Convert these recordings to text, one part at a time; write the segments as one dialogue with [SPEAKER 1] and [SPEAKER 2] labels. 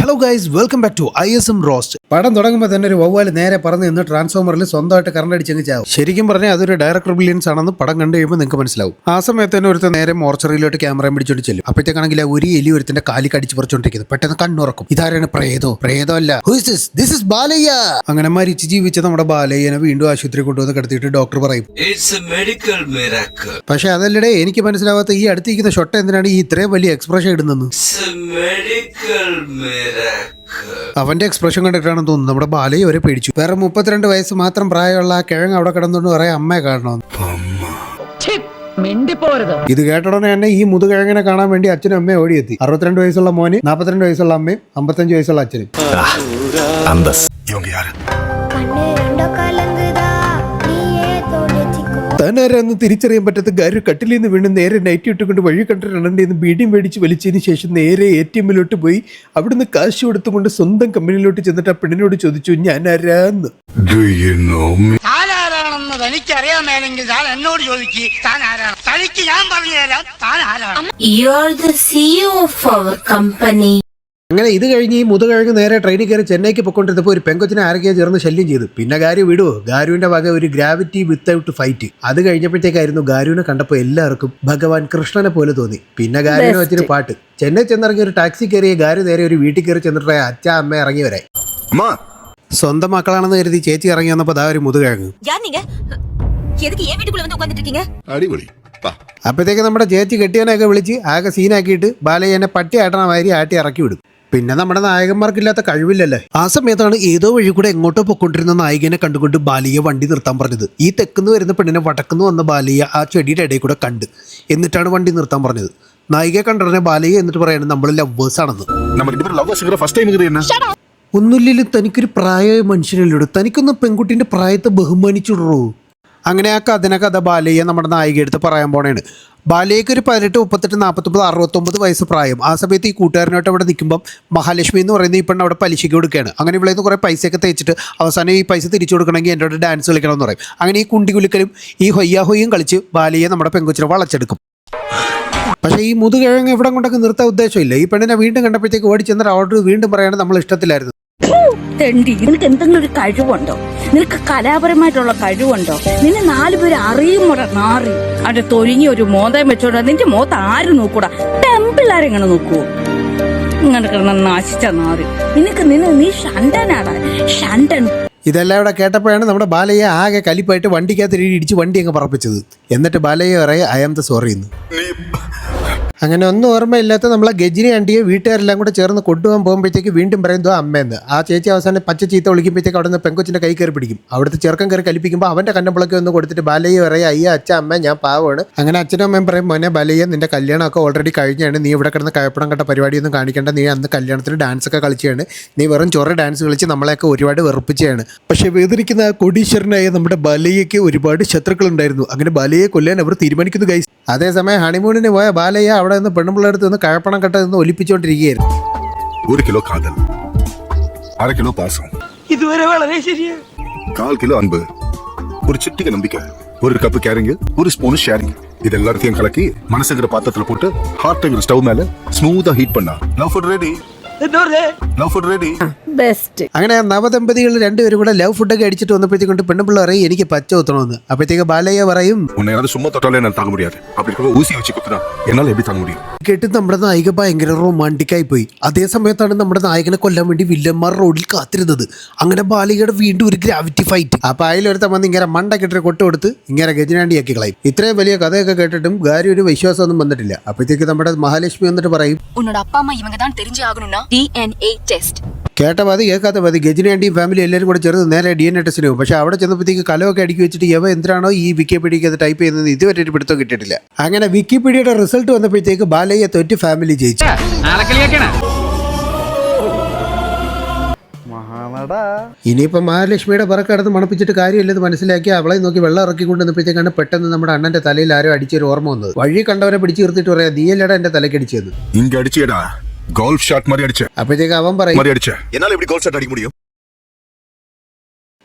[SPEAKER 1] Hello guys, welcome back to ISM roast. പടം തുടങ്ങുമ്പോൾ തന്നെ ഒരു വവ്വാല് നേരെ പറന്ന് നിന്ന് ട്രാൻസ്ഫോമറിൽ സ്വന്തമായിട്ട് കറണ്ട് അടിച്ചെങ്കിൽ ചാവും. ശരിക്കും പറഞ്ഞാൽ അതൊരു ഡയറക്ടർ ബ്രില്യൻസ് ആണെന്ന് പടം കണ്ടു കഴിയുമ്പോൾ നിങ്ങൾക്ക് മനസ്സിലാവും. ആ സമയത്ത് തന്നെ ഒരുത്തൻ നേരെ മോർച്ചറിയിലോട്ട് ക്യാമറയും പിടിച്ചോണ്ട് ചെല്ലും. അപ്പോഴത്തേക്കാണെങ്കിൽ ഒരു എലി ഒരുത്തിന്റെ കാലി കടിച്ച് പറിച്ചോണ്ടിരിക്കുന്നത്. പെട്ടെന്ന് കണ്ണുറക്കും. ഇതാരാണ്? പ്രേതമല്ല. This is Balayya. അങ്ങനെ മരിച്ച് ജീവിച്ച നമ്മുടെ ബാലയ്യനെ വീണ്ടും ആശുപത്രി കൊണ്ടുവന്ന് കിടത്തിയിട്ട് ഡോക്ടർ പറയും പക്ഷെ അതല്ലേ എനിക്ക് മനസ്സിലാവാത്ത ഈ അടുത്തിരിക്കുന്ന ഷൊട്ട എന്തിനാണ് ഈ ഇത്രയും വലിയ എക്സ്പ്രഷൻ ഇടുന്നത്? അവന്റെ എക്സ്പ്രഷൻ കണ്ടിട്ടാണെന്ന് തോന്നുന്നു നമ്മുടെ ബാലയെ വരെ പേടിച്ചു. വേറെ 32 വയസ്സ് മാത്രം പ്രായമുള്ള ആ കിഴങ്ങ് അവിടെ കിടന്നുകൊണ്ട് പറയാം അമ്മയെ കാണണമെന്ന്. ഇത് കേട്ടോടനെ തന്നെ ഈ മുതുകിഴങ്ങിനെ കാണാൻ വേണ്ടി അച്ഛനും അമ്മയും ഓടിയെത്തി. 62 വയസ്സുള്ള മോന്, 42 വയസ്സുള്ള അമ്മയും, 55 വയസ്സുള്ള അച്ഛനും. താനാരാന്ന് തിരിച്ചറിയാൻ പറ്റാത്ത ഗാരു കട്ടിലിൽ നിന്ന് വീണ് നേരെ നൈറ്റ് ഇട്ടുകൊണ്ട് വഴി കണ്ടിട്ടുണ്ടെന്ന് ബീഡിയും മേടിച്ച് വലിച്ചതിന് ശേഷം നേരെ ATM-ലോട്ട് പോയി അവിടുന്ന് കാശ് കൊടുത്തുകൊണ്ട് സ്വന്തം കമ്പനിയിലോട്ട് ചെന്നിട്ട് ആ പെണ്ണിനോട് ചോദിച്ചു ഞാൻ ആരാന്ന്.
[SPEAKER 2] എനിക്കറിയാമെങ്കിൽ താൻ എന്നോട് ചോദിക്കുക താൻ ആരാണ്. തനിക്ക് ഞാൻ പറഞ്ഞു തരാം താൻ ആരാണ്.
[SPEAKER 1] അങ്ങനെ ഇത് കഴിഞ്ഞ് ഈ മുതുകിഴങ്ങ് നേരെ ട്രെയിനിൽ കയറി ചെന്നൈക്ക് പൊക്കൊണ്ടിരുന്നപ്പോൾ ഒരു പെങ്കൊച്ചിനെ ആരൊക്കെയോ ചേർന്ന് ശല്യം ചെയ്തു. പിന്നെ ഗാരു വിടുവോ? ഗാരുവിന്റെ വക ഒരു ഗ്രാവിറ്റി വിത്തൗട്ട് ഫൈറ്റ്. അത് കഴിഞ്ഞപ്പോഴത്തേക്കായിരുന്നു ഗാരുവിനെ കണ്ടപ്പോൾ എല്ലാവർക്കും ഭഗവാൻ കൃഷ്ണനെ പോലെ തോന്നി. പിന്നെ ഗാരുവിനെ വെച്ചൊരു പാട്ട്. ചെന്നൈ ചെന്നിറങ്ങി ഒരു ടാക്സി കയറിയ ഗാരു നേരെ ഒരു വീട്ടിൽ കയറി ചെന്നിട്ട് അച്ഛ അമ്മ ഇറങ്ങി വരായി. സ്വന്തം മക്കളാണെന്ന് കരുതി ചേച്ചി ഇറങ്ങി വന്നപ്പോൾ അതാ ഒരു മുതുകിഴങ്ങ്. അപ്പോഴത്തേക്ക് നമ്മുടെ ചേച്ചി കെട്ടിയവനെയൊക്കെ വിളിച്ച് ആകെ സീനാക്കിയിട്ട് ബാലയ്യനെ പട്ടി ആട്ടണ മാതിരി ആട്ടി ഇറക്കി വിടും. പിന്നെ നമ്മുടെ നായകന്മാർക്കില്ലാത്ത കഴിവില്ലല്ലേ. ആ സമയത്താണ് ഏതോ വഴി കൂടെ എങ്ങോട്ടോ പൊക്കൊണ്ടിരുന്ന നായികനെ കണ്ടുകൊണ്ട് ബാലയ്യ വണ്ടി നിർത്താൻ പറഞ്ഞത്. ഈ തെക്കുന്ന് വരുന്ന പെണ്ണിനെ വടക്കുന്ന് വന്ന ബാലയ്യ ആ ചെടിയുടെ ഇടയിൽ കൂടെ കണ്ട് എന്നിട്ടാണ് വണ്ടി നിർത്താൻ പറഞ്ഞത്. നായികയെ കണ്ടറിഞ്ഞ ബാലയ്യ എന്നിട്ട് പറയണത് നമ്മൾ ലവേഴ്സ് ആണെന്ന്. ഒന്നുമില്ലെങ്കിലും തനിക്കൊരു പ്രായമായ മനുഷ്യനല്ലോട്, തനിക്കൊന്ന് പെൺകുട്ടിന്റെ പ്രായത്തെ ബഹുമാനിച്ചുടൂ. അങ്ങനെ ആ കഥ ബാലയ്യ നമ്മുടെ നായിക എടുത്ത് പറയാൻ പോണേണ്. ബാലയ്ക്ക് ഒരു 18, 38, 49, 69 വയസ്സ് പ്രായം. ആ സമയത്ത് ഈ കൂട്ടുകാരനായിട്ട് അവിടെ നിൽക്കുമ്പം മഹാലക്ഷ്മി എന്ന് പറയുന്ന ഈ പെണ്ണ് അവിടെ പലിശയ്ക്ക് കൊടുക്കുകയാണ്. അങ്ങനെ ഇവിടെ നിന്ന് കുറേ പൈസയൊക്കെ തേച്ചിട്ട് അവസാനം ഈ പൈസ തിരിച്ചു കൊടുക്കണമെങ്കിൽ എൻ്റെ അവിടെ ഡാൻസ് കളിക്കണമെന്ന് പറയും. അങ്ങനെ ഈ കുണ്ടികുലിക്കലും ഈ ഹൊയ്യാഹൊയ്യും കളിച്ച് ബാലയ്യെ നമ്മുടെ പെങ്കൊച്ചിനെ വളച്ചെടുക്കും. പക്ഷേ ഈ മുതുകിഴങ്ങ് എവിടെ കൊണ്ടൊക്കെ നിർത്താൻ ഉദ്ദേശമില്ല. ഈ പെണ്ണിനെ വീണ്ടും കണ്ടപ്പോഴത്തേക്ക് ഓടി ചെന്നിട്ട് അവരോട് വീണ്ടും പറയാണ് നമ്മൾ ഇഷ്ടത്തിലായിരുന്നു.
[SPEAKER 3] നിനക്ക് എന്തെങ്കിലും ഒരു കഴിവുണ്ടോ? നിനക്ക് കലാപരമായിട്ടുള്ള കഴിവുണ്ടോ? നിന്നെ 4 പേര് അറിയുമ്പോടെ നാറി അവിടെ തൊഴിഞ്ഞ ഒരു മോന്തം വെച്ചോണ്ടാ നിന്റെ മോത്ത് ആര് നോക്കൂടാ? ടെമ്പിളാരെങ്ങനെ നോക്കൂ? ഇങ്ങനെ കിടന്ന നാശിച്ച നാറി. നീ ഷണ്ടനാടാ, ഷണ്ടൻ.
[SPEAKER 1] ഇതെല്ലാം ഇവിടെ കേട്ടപ്പോഴാണ് നമ്മുടെ ബാലയ്യ ആകെ കലിപ്പായിട്ട് വണ്ടിക്കകത്ത് ഇടിച്ച് വണ്ടി അങ്ങ് പറപ്പിച്ചത്. എന്നിട്ട് ബാലയ്യ പറയെ ഐ ആം ദ സോറി എന്ന്. അങ്ങനെ ഒന്നും ഓർമ്മയില്ലാത്ത നമ്മളെ ഗജിനി ആണ്ടിയെ വീട്ടുകാരെല്ലാം കൂടെ ചേർന്ന് കൊണ്ടുപോകാൻ പോകുമ്പോഴത്തേക്ക് വീണ്ടും പറയുന്നതോ അമ്മയെന്ന്. ആ ചേച്ചി അവസാനം പച്ച ചീത്ത വിളിക്കുമ്പോഴത്തേക്ക് അവിടെ നിന്ന് പെങ്കൊച്ചിൻ്റെ കൈ കയറി പിടിക്കും. അവിടുത്തെ ചെറുക്കം കയറി കലിപ്പിക്കുമ്പോൾ അവൻ്റെ കണ്ണമ്പളൊക്കെ ഒന്ന് കൊടുത്തിട്ട് ബാലയ്യ പറയും അയ്യ അച്ഛ അമ്മ ഞാൻ പാവമാണ്. അങ്ങനെ അച്ഛനും അമ്മയും പറയും മോനെ ബാലയ്യ നിന്റെ കല്യാണമൊക്കെ ഓൾറെഡി കഴിഞ്ഞാണ്, നീ ഇവിടെ കിടന്ന് കയപ്പണം കണ്ട പരിപാടിയൊന്നും കാണിക്കേണ്ട, നീ അന്ന് കല്യാണത്തിന് ഡാൻസ് ഒക്കെ കളിച്ചാണ്, നീ വെറും ചൊറ ഡാൻസ് കളിച്ച് നമ്മളെയൊക്കെ ഒരുപാട് വെറുപ്പിച്ചാണ്. പക്ഷേ വേദനിക്കുന്ന ആ കോടീശ്വരനായ നമ്മുടെ ബാലയ്യക്ക് ഒരുപാട് ശത്രുക്കളുണ്ടായിരുന്നു. അങ്ങനെ ബാലയ്യെ കൊല്ലാൻ അവർ തീരുമാനിക്കുന്നു ഗൈസ്. അതേസമയം ഹണിമൂണിന് പോയ ബാലയ്യ അവിടെ നിന്ന് പെണ്ണുപിള്ളേടുത്ത് നിന്ന് കഴപ്പണം കെട്ട നിന്ന് ഒലിപ്പിച്ചോണ്ടിരിക്കുകയായിരുന്നു.
[SPEAKER 4] 1 കിലോ കാതൽ, 1/2 കിലോ പാസം,
[SPEAKER 2] ഇതുവരെ വളരെ ശരിയാണ്.
[SPEAKER 4] 1/4 കിലോ അൻപ്, ഒരു ചിട്ടിക നம்பிக்கை, 1 കപ്പ് കേരിങ്, 1 സ്പൂൺ ഷെയറിങ്. ഇതെല്ലാத்தையும் கலக்கி மனசுங்கிற பாத்திரத்துல போட்டு ஹாட் ஸ்டவ் மேல ஸ்மூத்தா ஹீட் பண்ணா லவ் ஃபுட் ரெடி.
[SPEAKER 1] അങ്ങനെ നവദമ്പതികൾ രണ്ടുപേരും കൂടെ ലവ് ഫുഡൊക്കെ അടിച്ചിട്ട് വന്നപ്പോഴത്തേക്കൊണ്ട് പെണ്ണുപിള്ള പറയും എനിക്ക് പച്ച കുത്തണമെന്ന്. അപ്പോഴത്തേക്ക് ബാലയ്യ പറയും കേട്ട് നമ്മുടെ നായിക ഭയങ്കര റൊമാൻറ്റിക്കായി പോയി. അതേ സമയത്താണ് നമ്മുടെ നായകനെ കൊല്ലാൻ വേണ്ടി വില്ലന്മാർ റോഡിൽ കാത്തിരുന്നത്. അങ്ങനെ ബാലയ്യയുടെ വീണ്ടും ഒരു ഗ്രാവിറ്റി ഫൈറ്റ്. അപ്പൊ അതിലൊരുത്തം വന്ന് ഇങ്ങനെ മണ്ടക്കെട്ട് കൊട്ട് കൊടുത്ത് ഇങ്ങനെ ഗജനാണ്ടിയാക്കി കളയും. ഇത്രയും വലിയ കഥയൊക്കെ കേട്ടിട്ടും ഗാരി ഒരു വിശ്വാസമൊന്നും വന്നിട്ടില്ല. അപ്പോഴത്തേക്ക് നമ്മുടെ മഹാലക്ഷ്മി വന്നിട്ട് പറയും കേട്ട മതി കേൾക്കാത്ത മതി. ഗജനാണ്ടിയും ഫാമിലി എല്ലാവരും കൂടെ ചേർന്ന് നേരെ DNA ടെസ്റ്റിന് പോകും. പക്ഷെ അവിടെ ചെന്നപ്പോഴത്തേക്ക് കലമൊക്കെ അടുക്കി വെച്ചിട്ട് എവ എന്തിനാണോ ഈ വിക്കിപീഡിയക്ക് അത് ടൈപ്പ് ചെയ്യുന്നത് ഇതുവരെ ഒരു പിടുത്തം കിട്ടിയിട്ടില്ല. അങ്ങനെ വിക്കിപീഡിയയുടെ റിസൾട്ട് വന്നപ്പോഴത്തേക്ക് ബാലയ്യ തോറ്റ് ഫാമിലി ജയിച്ചു. ഇനിയിപ്പോൾ മഹാലക്ഷ്മിയുടെ പറക്കടന്ന് മണപ്പിച്ചിട്ട് കാര്യമില്ലെന്ന് മനസ്സിലാക്കി അവളെ നോക്കി വെള്ളം ഇറക്കി കൊണ്ടുവന്നപ്പോഴത്തേക്കാണ് പെട്ടെന്ന് നമ്മുടെ അണ്ണന്റെ തലയിൽ ആരോ അടിച്ചൊരു ഓർമ്മ വന്നത്. വഴി കണ്ടവരെ പിടിച്ചു നിർത്തിയിട്ട് പറയാ നീയല്ലടാ എന്റെ തലക്കടിച്ചത്.
[SPEAKER 4] ഗോൾഫ് ഷോട്ട് മാറി അടിച്ച.
[SPEAKER 1] അപ്പോഴത്തേക്ക് അവൻ പറയും
[SPEAKER 4] എന്നാൽ எப்படி கோல் ஷாட் அடிக்க முடியும்?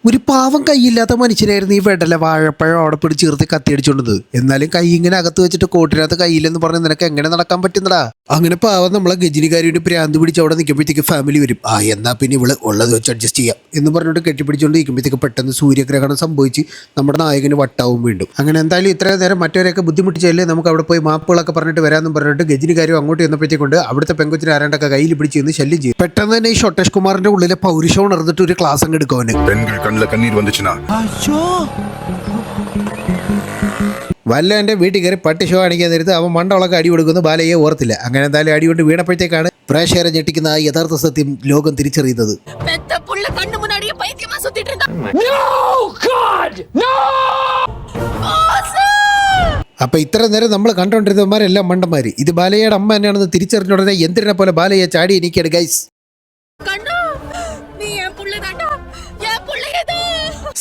[SPEAKER 1] ഒരു പാവം കൈയില്ലാത്ത മനുഷ്യനായിരുന്നു ഈ വെടല വാഴപ്പഴം അവിടെ പിടിച്ച് ചേർത്ത് കത്തിയടിച്ചോണ്ടത്. എന്നാലും കൈ ഇങ്ങനെ അകത്ത് വെച്ചിട്ട് കോട്ടിനകത്ത് കയ്യില്ലെന്ന് പറഞ്ഞ് നിനക്ക് എങ്ങനെ നടക്കാൻ പറ്റുന്നടാ? അങ്ങനെ പാവം നമ്മളെ ഗജനികാരിയുടെ പ്രാന്ത് പിടിച്ച് അവിടെ നിൽക്കുമ്പോഴത്തേക്ക് ഫാമിലി വരും. എന്നാ പിന്നെ ഇവള് ഉള്ളത് വെച്ച് അഡ്ജസ്റ്റ് ചെയ്യാം എന്ന് പറഞ്ഞിട്ട് കെട്ടിപ്പിടിച്ചോണ്ട് നിൽക്കുമ്പോഴത്തേക്ക് പെട്ടെന്ന് സൂര്യഗ്രഹണം സംഭവിച്ച് നമ്മുടെ നായകന് വട്ടാവും വീണ്ടും. അങ്ങനെ എന്തായാലും ഇത്രയും നേരം മറ്റവരെയൊക്കെ ബുദ്ധിമുട്ടിച്ചല്ലേ, നമുക്ക് അവിടെ പോയി മാപ്പുകളൊക്കെ പറഞ്ഞിട്ട് വരാമെന്ന് പറഞ്ഞിട്ട് ഗജനികാരും അങ്ങോട്ട് ചെന്നപ്പോഴത്തേക്കൊണ്ട് അവിടുത്തെ പെങ്കൊച്ചിനെ ആരാണ്ടൊക്കെ കയ്യിൽ പിടിച്ച് നിന്ന് ശല്യം ചെയ്യും. പെട്ടെന്ന് തന്നെ ഈ ഷൊട്ടേഷ് കുമാറിന്റെ ഉള്ളിലെ പൗരുഷം ഉണർന്നിട്ട് ഒരു ക്ലാസ് അങ്ങ് എടുക്കുവാന്.
[SPEAKER 4] കണ്ണീർ വന്നിച്ചുനാ
[SPEAKER 1] വല്ല എൻ്റെ വീട്ടിൽ കയറി പട്ടി ഷോ കാണിക്കാൻ നേരത്ത് അവൻ മണ്ടവളൊക്കെ അടി കൊടുക്കുന്നു. ബാലയെ ഓർത്തില്ല. അങ്ങനെ എന്തായാലും അടി കൊണ്ട് വീണപ്പോഴത്തേക്കാണ് പ്രേക്ഷകരെ ഞെട്ടിക്കുന്ന ആ യഥാർത്ഥ സത്യം ലോകം തിരിച്ചറിയുന്നത്. അപ്പൊ ഇത്ര നേരം നമ്മൾ കണ്ടോണ്ടിരുന്നവന്മാരെല്ലാം മണ്ടന്മാര്. ഇത് ബാലയുടെ അമ്മ തന്നെയാണെന്ന് തിരിച്ചറിഞ്ഞ ഉടനെ എന്തിനെ പോലെ ബാലയെ ചാടി എനിക്കാണ് ഗൈസ്.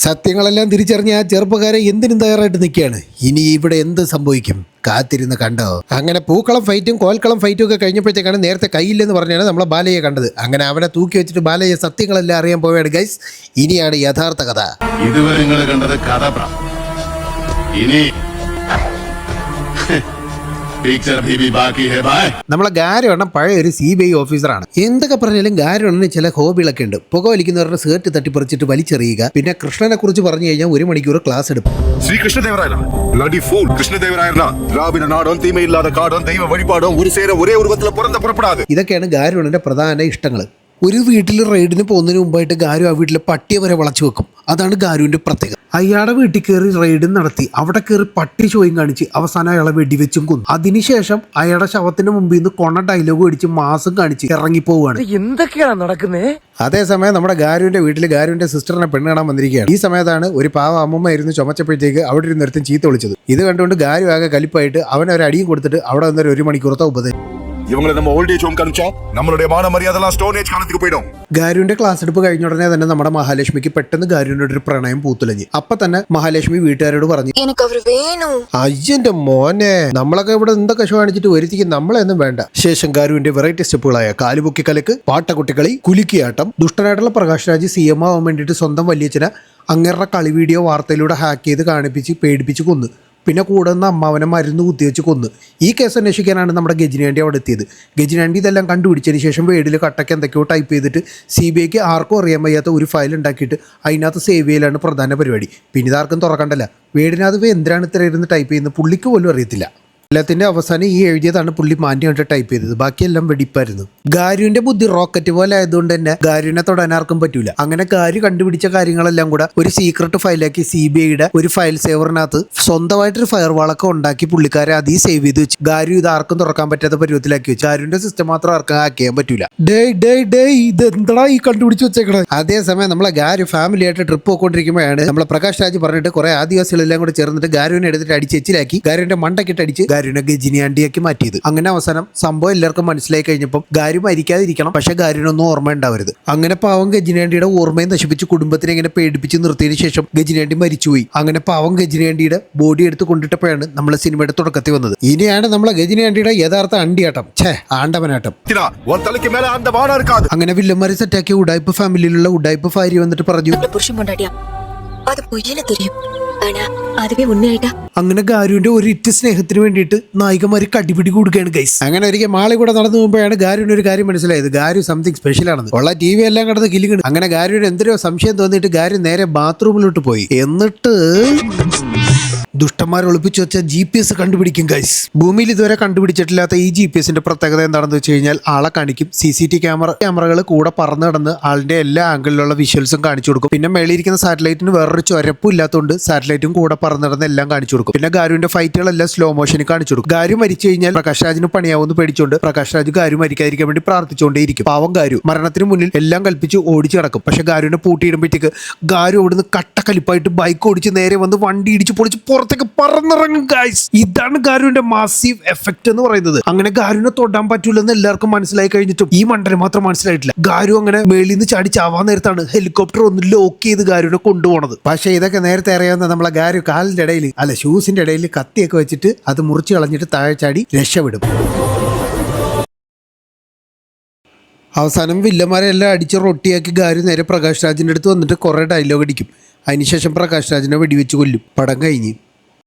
[SPEAKER 1] സത്യങ്ങളെല്ലാം തിരിച്ചറിഞ്ഞ ആ ചെറുപ്പക്കാരെ എന്തിനും തയ്യാറായിട്ട് നിൽക്കുകയാണ്. ഇനി ഇവിടെ എന്ത് സംഭവിക്കും കാത്തിരുന്ന് കണ്ടോ. അങ്ങനെ പൂക്കളം ഫൈറ്റും കോൽക്കളം ഫൈറ്റും ഒക്കെ കഴിഞ്ഞപ്പോഴത്തേക്കാണ് നേരത്തെ കയ്യില്ലെന്ന് പറഞ്ഞാണ് നമ്മളെ ബാലയെ കണ്ടത്. അങ്ങനെ അവനെ തൂക്കി വെച്ചിട്ട് ബാലയെ സത്യങ്ങളെല്ലാം അറിയാൻ പോവുകയാണ് ഗൈസ്. ഇനിയാണ് യഥാർത്ഥ കഥ.
[SPEAKER 5] ഇതുവരെ നിങ്ങൾ കണ്ടത് കഥ. ഇനി
[SPEAKER 1] നമ്മളെ ഗാരുവണ്ണം പഴയ ഒരു CBI ഓഫീസറാണ്. എന്തൊക്കെ പറഞ്ഞാലും ഗാരുവണ്ണന് ചില ഹോബികളൊക്കെ ഉണ്ട്. പുക വലിക്കുന്നവരുടെ സേർട്ട് തട്ടിപ്പറിച്ചിട്ട് വലിച്ചെറിയുക, പിന്നെ കൃഷ്ണനെ കുറിച്ച് പറഞ്ഞു കഴിഞ്ഞാൽ 1 മണിക്കൂർ ക്ലാസ് എടുക്കും. ഇതൊക്കെയാണ് ഗാരുവണ്ണന്റെ പ്രധാന ഇഷ്ടങ്ങൾ. ഒരു വീട്ടിൽ റെയ്ഡിന് പോകുന്നതിന് മുമ്പായിട്ട് ഗാരു ആ വീട്ടിലെ പട്ടിയെ വരെ വളച്ചു വെക്കും. അതാണ് ഗാരുവിന്റെ പ്രത്യേകത. അയാളുടെ വീട്ടിൽ കയറി റെയ്ഡും നടത്തി അവിടെ കയറി പട്ടി ഷോയും കാണിച്ച് അവസാനം അയാളെ വെടിവെച്ചും കൊന്നു. അതിനുശേഷം അയാളുടെ ശവത്തിന് മുമ്പിൽ നിന്ന് കൊണ ഡയലോഗ് അടിച്ച് മാസം കാണിച്ച് ഇറങ്ങിപ്പോവുകയാണ്.
[SPEAKER 6] എന്തൊക്കെയാണ് നടക്കുന്നത്?
[SPEAKER 1] അതേസമയം നമ്മുടെ ഗാരുവിന്റെ വീട്ടിൽ ഗാരുവിന്റെ സിസ്റ്ററിനെ പെണ്ണ് കാണാൻ വന്നിരിക്കുകയാണ്. ഈ സമയത്താണ് ഒരു പാവ അമ്മൂമ്മയായിരുന്നു ചുമച്ചപ്പോഴത്തേക്ക് അവിടെ ഒരു നിർത്തം ചീത്ത വിളിച്ചത്. ഇത് കണ്ടുകൊണ്ട് ഗാരു ആകെ കലിപ്പായിട്ട് അവൻ ഒരു അടിയും കൊടുത്തിട്ട് അവിടെ വന്നൊരു 1 മണിക്കൂറത്തെ ഉപദേശം.
[SPEAKER 4] இவங்களை நம்ம ஓல்ட் ஏஜ் ஹோம் காமிச்சா நம்மளுடைய மான மரியாதைலாம் ஸ்டோன் ஏஜ் காலத்துக்கு போயிடும்.
[SPEAKER 1] ഗാരുവിന്റെ ക്ലാസ് എടുപ്പ് കഴിഞ്ഞ ഉടനെ തന്നെ നമ്മുടെ മഹാലക്ഷ്മിക്ക് പെട്ടെന്ന് ഗാരുവിനോട് ഒരു പ്രണയം പൂത്തുലഞ്ഞു. അപ്പൊ തന്നെ മഹാലക്ഷ്മി വീട്ടുകാരോട് പറഞ്ഞു, അയ്യന്റെ മോനെ, നമ്മളൊക്കെ ഇവിടെ എന്തൊക്കെ ഷോ കാണിച്ചിട്ട് വരുത്തിക്കും, നമ്മളെയൊന്നും വേണ്ട. ശേഷം ഗാരുവിന്റെ വെറൈറ്റി സ്റ്റെപ്പുകളായ കാലുപൊക്കി കലക്ക്, പാട്ടക്കുട്ടിക്കളി, കുലുക്കിയാട്ടം, ദുഷ്ടനായിട്ടുള്ള പ്രകാശ് രാജ് CM ആവാൻ വേണ്ടിയിട്ട് സ്വന്തം വലിയച്ഛനെ അങ്ങേരുടെ കളി വീഡിയോ വാർത്തയിലൂടെ ഹാക്ക് ചെയ്ത് കാണിപ്പിച്ച് പേടിപ്പിച്ച് കൊന്നു. പിന്നെ കൂടെ നിന്ന് അമ്മാവനെ മരുന്ന് കുത്തിവെച്ച് കൊന്നു. ഈ കേസ് അന്വേഷിക്കാനാണ് നമ്മുടെ ഗജനിയാണ്ടി അവിടെ എത്തിയത്. ഗജനിയാണ്ടി ഇതെല്ലാം കണ്ടുപിടിച്ചതിന് ശേഷം വേടിൽ കട്ടയ്ക്ക് എന്തൊക്കെയോ ടൈപ്പ് ചെയ്തിട്ട് CBIക്ക് ആർക്കും അറിയാൻ വയ്യാത്ത ഒരു ഫയൽ ഉണ്ടാക്കിയിട്ട് അതിനകത്ത് സേവ് ചെയ്യലാണ് പ്രധാന പരിപാടി. പിന്നെ ഇതാർക്കും തുറക്കണ്ടല്ല. വേടിനകത്ത് എന്തിനാണ് ഇത്ര ഇരുന്ന് ടൈപ്പ് ചെയ്യുന്നത് പുള്ളിക്ക് പോലും അറിയത്തില്ല. എല്ലാത്തിൻ്റെ അവസാനം ഈ എഴുതിയതാണ് പുള്ളി മാന്യമായിട്ട് ടൈപ്പ് ചെയ്തത്. ബാക്കിയെല്ലാം വെടിപ്പായിരുന്നു. ഗാരുവിന്റെ ബുദ്ധി റോക്കറ്റ് പോലെ ആയതുകൊണ്ട് തന്നെ ഗാരുവിനെ തൊടാൻ ആർക്കും പറ്റൂല. അങ്ങനെ ഗാരു കണ്ടുപിടിച്ച കാര്യങ്ങളെല്ലാം കൂടെ ഒരു സീക്രട്ട് ഫയലാക്കി CBIയുടെ ഒരു ഫയൽ സേവറിനകത്ത് സ്വന്തമായിട്ടൊരു ഫയർവാളൊക്കെ ഉണ്ടാക്കി പുള്ളിക്കാരെ അതീ സേവ് ചെയ്ത് വെച്ചു. ഗാരു ഇത് ആർക്കും തുറക്കാൻ പറ്റാത്ത പരുവത്തിലാക്കി വെച്ചു. ഗാരുവിന്റെ സിസ്റ്റം മാത്രം ആർക്കും ഹാക്ക് ചെയ്യാൻ പറ്റൂല. ഇത് എന്താ ഈ കണ്ടുപിടിച്ച് വെച്ചേക്കണത്? അതേസമയം നമ്മളെ ഗാരു ഫാമിലി ആയിട്ട് ട്രിപ്പ് പോയിക്കൊണ്ടിരിക്കുമ്പോഴാണ് നമ്മളെ പ്രകാശ് രാജ് പറഞ്ഞിട്ട് കുറെ ആദിവാസികളെല്ലാം കൂടെ ചേർന്നിട്ട് ഗാരുവിനെ എടുത്തിട്ട് അടിച്ച് എച്ചിലാക്കി ഗാരുവിന്റെ മണ്ടക്കിട്ട് അടിച്ച് ഗാരുവിനെ ഗജനിയാണ്ടിയാക്കി മാറ്റിയത്. അങ്ങനെ അവസാനം സംഭവം എല്ലാവർക്കും മനസ്സിലായി കഴിഞ്ഞപ്പോൾ ഗാരു മരിക്കാതിരിക്കണം, പക്ഷെ ഗാരുവിനൊന്നും ഓർമ്മ ഉണ്ടാവരുത്. അങ്ങനെ പാവം ഗജനിയാണ്ടിയുടെ ഓർമ്മയും നശിപ്പിച്ച് കുടുംബത്തിനെ ഇങ്ങനെ പേടിപ്പിച്ച് നിർത്തിയതിനു ശേഷം ഗജനിയാണ്ടി മരിച്ചുപോയി. അങ്ങനെ പാവം ഗജനിയാണ്ടിയുടെ ബോഡി എടുത്ത് കൊണ്ടിട്ടപ്പോഴാണ് നമ്മളെ സിനിമയുടെ തുടക്കത്തിൽ വന്നത്. ഇനിയാണ് നമ്മളെ ഗജനിയാണ്ടിയുടെ യഥാർത്ഥ അണ്ടിയാട്ടം, ആണ്ടവനാട്ടം. അങ്ങനെ വില്ലന്മാരെ സെറ്റാക്കിയ ഉഡായ്പ ഫാമിലിയിലുള്ള ഉഡായ്പ ഭാര്യ വന്നിട്ട് പറഞ്ഞു, അങ്ങനെ ഗാരുവിന്റെ ഒരു ഇറ്റ് സ്നേഹത്തിന് വേണ്ടിയിട്ട് നായികമാര് കടിപിടി കൊടുക്കുകയാണ് ഗൈസ്. അങ്ങനെ ഒരിക്കൽ മാളി കൂടെ നടന്നു പോകുമ്പോഴാണ് ഗാരുവിന് ഒരു കാര്യം മനസ്സിലായത്. ഗാരു സംതിങ് സ്പെഷ്യൽ ആണെന്ന്. ഉള്ള TV എല്ലാം കിടന്ന് കിലിങ്ങണ്. അങ്ങനെ ഗാരുവിന് എന്തൊരു സംശയം തോന്നിയിട്ട് ഗാരു നേരെ ബാത്റൂമിലോട്ട് പോയി. എന്നിട്ട് ദുഷ്ടന്മാർ ഒളിപ്പിച്ചു വെച്ച GPS കണ്ടുപിടിക്കും ഗൈസ്. ഭൂമിയിൽ ഇതുവരെ കണ്ടുപിടിച്ചിട്ടില്ലാത്ത ഈ GPSന്റെ പ്രത്യേകത എന്താണെന്ന് വെച്ച് കഴിഞ്ഞാൽ ആളെ കാണിക്കും. CCTV ക്യാമറകൾ കൂടെ പറന്ന് നടന്ന് ആളിന്റെ എല്ലാ ആംഗിളിലുള്ള വിഷ്വൽസും കാണിച്ചു കൊടുക്കും. പിന്നെ മേളിയിരിക്കുന്ന സാറ്റലൈറ്റിന് വേറൊരു ചൊരപ്പും ഇല്ലാത്തതുകൊണ്ട് സാറ്റലൈറ്റും കൂടെ പറന്ന് നടന്ന് എല്ലാം കാണിച്ചു കൊടുക്കും. പിന്നെ ഗാരുവിന്റെ ഫൈറ്റുകളെല്ലാം സ്ലോ മോഷനിൽ കാണിച്ചു കൊടുക്കും. ഗാരു മരിച്ചു കഴിഞ്ഞാൽ പ്രകാശ് രാജിന് പണിയാവുമെന്ന് പേടിച്ചുകൊണ്ട് പ്രകാശ് രാജ് ഗാരു മരിക്കാതിരിക്കാൻ വേണ്ടി പ്രാർത്ഥിച്ചുകൊണ്ടേയിരിക്കും. പാവം ഗാരു മരണത്തിന് മുന്നിൽ എല്ലാം കൽപ്പിച്ച് ഓടിച്ചു കിടക്കും. പക്ഷെ ഗാരുവിനെ പൂട്ടിയിടുമ്പോഴത്തേക്ക് ഗാരു അവിടുന്ന് കട്ടക്കലിപ്പായിട്ട് ബൈക്ക് ഓടിച്ച് നേരെ വന്ന് വണ്ടി ഇടിച്ച് പൊളിച്ച് പുറത്തേക്ക് പറന്നിറങ്ങും ഗൈസ്. ഇതാണ് ഗാരുവിന്റെ മാസീവ് എഫക്ട് എന്ന് പറയുന്നത്. അങ്ങനെ ഗാരുവിനെ തൊടാൻ പറ്റൂലെന്ന് എല്ലാവർക്കും മനസ്സിലായി കഴിഞ്ഞിട്ടും ഈ മണ്ടന് മാത്രം മനസ്സിലായിട്ടില്ല. ഗാരു അങ്ങനെ മേളിൽ നിന്ന് ചാടി ചാവാൻ നേരത്താണ് ഹെലികോപ്റ്റർ ഒന്ന് ലോക്ക് ചെയ്ത് ഗാരുവിനെ കൊണ്ടുപോണത്. പക്ഷേ ഇതൊക്കെ നേരത്തെ അറിയാവുന്ന നമ്മളെ ഗാരു കാലിന്റെ ഇടയിൽ ഷൂസിന്റെ ഇടയിൽ കത്തിയൊക്കെ വെച്ചിട്ട് അത് മുറിച്ച് കളഞ്ഞിട്ട് താഴെ ചാടി രക്ഷപ്പെടും. അവസാനം വില്ലന്മാരെ എല്ലാം അടിച്ച് റൊട്ടിയാക്കി ഗാരി നേരെ പ്രകാശ് രാജിൻ്റെ അടുത്ത് വന്നിട്ട് കുറേ ഡയലോഗ് അടിക്കും. അതിനുശേഷം പ്രകാശ് രാജിനെ വെടിവെച്ച് കൊല്ലും. പടം കഴിഞ്ഞ്.